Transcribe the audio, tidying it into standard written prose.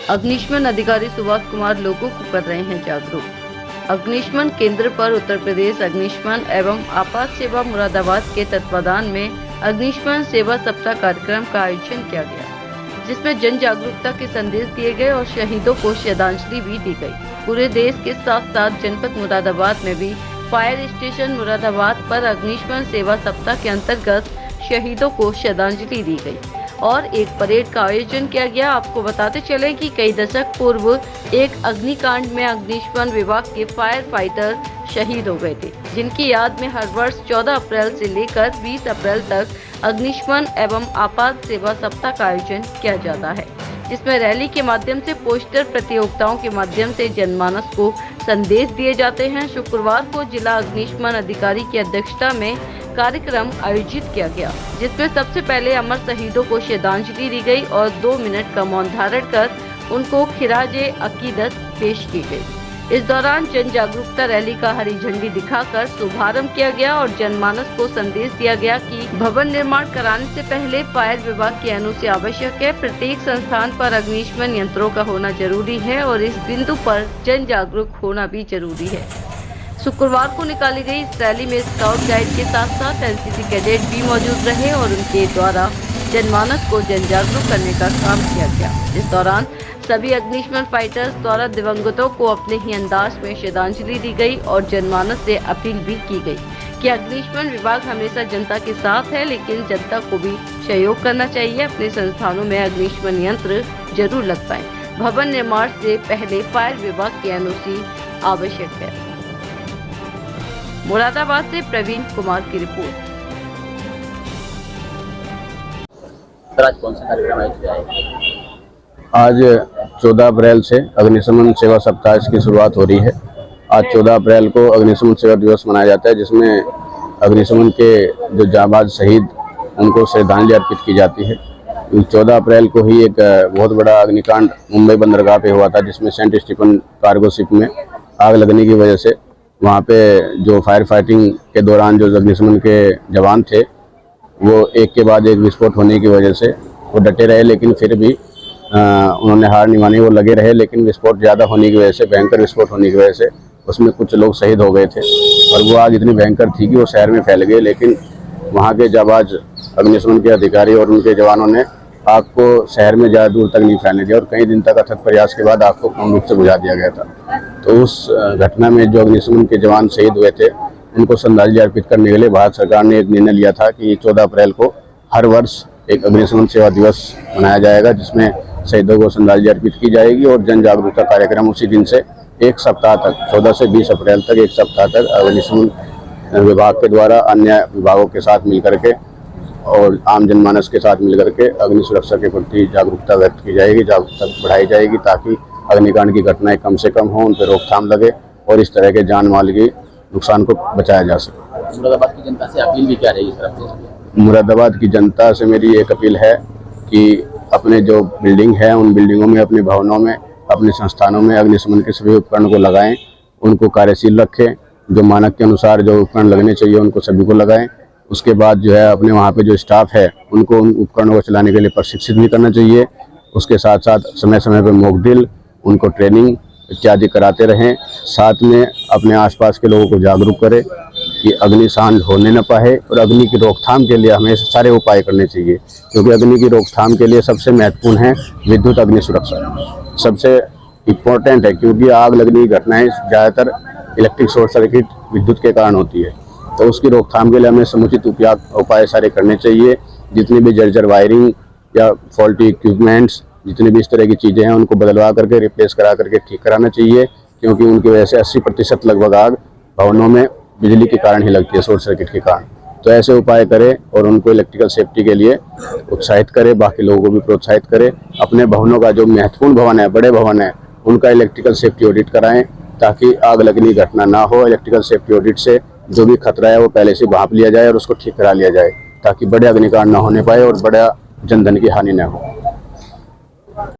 अग्निशमन अधिकारी सुभाष कुमार लोगों को कर रहे हैं जागरूक। अग्निशमन केंद्र पर उत्तर प्रदेश अग्निशमन एवं आपात सेवा मुरादाबाद के तत्वाधान में अग्निशमन सेवा सप्ताह कार्यक्रम का आयोजन किया गया, जिसमें जन जागरूकता के संदेश दिए गए और शहीदों को श्रद्धांजलि भी दी गई। पूरे देश के साथ साथ जनपद मुरादाबाद में भी फायर स्टेशन मुरादाबाद पर अग्निशमन सेवा सप्ताह के अंतर्गत शहीदों को श्रद्धांजलि दी गई और एक परेड का आयोजन किया गया। आपको बताते चले कि कई दशक पूर्व एक अग्निकांड में अग्निशमन विभाग के फायर फाइटर शहीद हो गए थे, जिनकी याद में हर वर्ष 14 अप्रैल से लेकर 20 अप्रैल तक अग्निशमन एवं आपात सेवा सप्ताह का आयोजन किया जाता है, जिसमें रैली के माध्यम से पोस्टर प्रतियोगिताओं के माध्यम से जनमानस को संदेश दिए जाते हैं। शुक्रवार को जिला अग्निशमन अधिकारी की अध्यक्षता में कार्यक्रम आयोजित किया गया, जिसमें सबसे पहले अमर शहीदों को श्रद्धांजलि दी गई और 2 मिनट का मौन धारण कर उनको खिराजे अकीदत पेश की गई। इस दौरान जन जागरूकता रैली का हरी झंडी दिखाकर शुभारंभ किया गया और जनमानस को संदेश दिया गया कि भवन निर्माण कराने से पहले फायर विभाग की अनुमति आवश्यक है। प्रत्येक संस्थान पर अग्निशमन यंत्रों का होना जरूरी है और इस बिंदु पर जन जागरूक होना भी जरूरी है। शुक्रवार को निकाली गई इस रैली में स्काउट गाइड के साथ साथ एनसीसी कैडेट भी मौजूद रहे और उनके द्वारा जनमानस को जन जागरूक करने का काम किया गया। इस दौरान सभी अग्निशमन फाइटर्स द्वारा दिवंगतों को अपने ही अंदाज में श्रद्धांजलि दी गई और जनमानस से अपील भी की गई कि अग्निशमन विभाग हमेशा जनता के साथ है, लेकिन जनता को भी सहयोग करना चाहिए। अपने संस्थानों में अग्निशमन यंत्र जरूर लगवाएं। भवन निर्माण से पहले फायर विभाग की अनुमति आवश्यक है। मुरादाबाद से प्रवीण कुमार की रिपोर्ट। आज कौन सा कार्यक्रम है? आज 14 अप्रैल से अग्निशमन सेवा सप्ताह की शुरुआत हो रही है। आज 14 अप्रैल को अग्निशमन सेवा दिवस मनाया जाता है, जिसमें अग्निशमन के जो जाबाज शहीद उनको श्रद्धांजलि अर्पित की जाती है। 14 अप्रैल को ही एक बहुत बड़ा अग्निकांड मुंबई बंदरगाह पे हुआ था, जिसमें सेंट स्टीफन कार्गो शिप में आग लगने की वजह से वहाँ पे जो फायर फाइटिंग के दौरान जो अग्निशमन के जवान थे वो एक के बाद एक विस्फोट होने की वजह से वो डटे रहे, लेकिन फिर भी उन्होंने हार नहीं मानी, वो लगे रहे। लेकिन विस्फोट ज़्यादा होने की वजह से, भयंकर विस्फोट होने की वजह से उसमें कुछ लोग शहीद हो गए थे और वो आग इतनी भयंकर थी कि वो शहर में फैल गई। लेकिन वहाँ के जाबाज अग्निशमन के अधिकारी और उनके जवानों ने आग को शहर में ज़्यादा दूर तक नहीं फैलने दिया और कई दिन तक अथक प्रयास के बाद आग को पूर्ण रूप से बुझा दिया गया था। तो उस घटना में जो अग्निशमन के जवान शहीद हुए थे उनको श्रद्धांजलि अर्पित करने के लिए भारत सरकार ने एक निर्णय लिया था कि 14 अप्रैल को हर वर्ष एक अग्निशमन सेवा दिवस मनाया जाएगा, जिसमें शहीदों को श्रद्धांजलि अर्पित की जाएगी और जन जागरूकता कार्यक्रम उसी दिन से एक सप्ताह तक 14 से 20 अप्रैल तक एक सप्ताह तक अग्निशमन विभाग के द्वारा अन्य विभागों के साथ मिलकर के और आम जनमानस के साथ मिलकर के अग्नि सुरक्षा के प्रति जागरूकता व्यक्त की जाएगी, जागरूकता बढ़ाई जाएगी, ताकि अग्निकांड की घटनाएं कम से कम हों, उन पर रोकथाम लगे और इस तरह के जान माल के नुकसान को बचाया जा सके। मुरादाबाद की जनता से अपील भी क्या रहेगी सर? मुरादाबाद की जनता से मेरी एक अपील है कि अपने जो बिल्डिंग है उन बिल्डिंगों में, अपने भवनों में, अपने संस्थानों में अग्निशमन के सभी उपकरण को लगाएं, उनको कार्यशील रखें, जो मानक के अनुसार जो उपकरण लगने चाहिए उनको सभी को लगाएं। उसके बाद जो है अपने वहाँ पे जो स्टाफ है उनको उन उपकरणों को चलाने के लिए प्रशिक्षित भी करना चाहिए। उसके साथ साथ समय समय पर मॉक ड्रिल, उनको ट्रेनिंग इत्यादि कराते रहें। साथ में अपने आसपास के लोगों को जागरूक करें कि अग्निकांड होने न पाए और अग्नि की रोकथाम के लिए हमें सारे उपाय करने चाहिए, क्योंकि अग्नि की रोकथाम के लिए सबसे महत्वपूर्ण है विद्युत अग्नि सुरक्षा, सबसे इम्पोर्टेंट है, क्योंकि आग लगने की घटनाएं ज़्यादातर इलेक्ट्रिक शॉर्ट सर्किट विद्युत के कारण होती है। तो उसकी रोकथाम के लिए हमें समुचित उपाय सारे करने चाहिए। जितनी भी जर्जर वायरिंग या फॉल्टी इक्विपमेंट्स, जितनी भी इस तरह की चीज़ें हैं उनको बदलवा करके, रिप्लेस करा करके ठीक कराना चाहिए, क्योंकि उनकी वजह से 80% लगभग आग भवनों में बिजली के कारण ही लगती है, शॉर्ट सर्किट के कारण। तो ऐसे उपाय करें और उनको इलेक्ट्रिकल सेफ्टी के लिए उत्साहित करें, बाकी लोगों को भी प्रोत्साहित करें। अपने भवनों का जो महत्वपूर्ण भवन है, बड़े भवन है, उनका इलेक्ट्रिकल सेफ्टी ऑडिट कराएं, ताकि आग लगने की घटना ना हो। इलेक्ट्रिकल सेफ्टी ऑडिट से जो भी खतरा है वो पहले से भांप लिया जाए और उसको ठीक करा लिया जाए, ताकि बड़े अग्निकांड ना होने पाए और बड़ा जनधन की हानि न हो।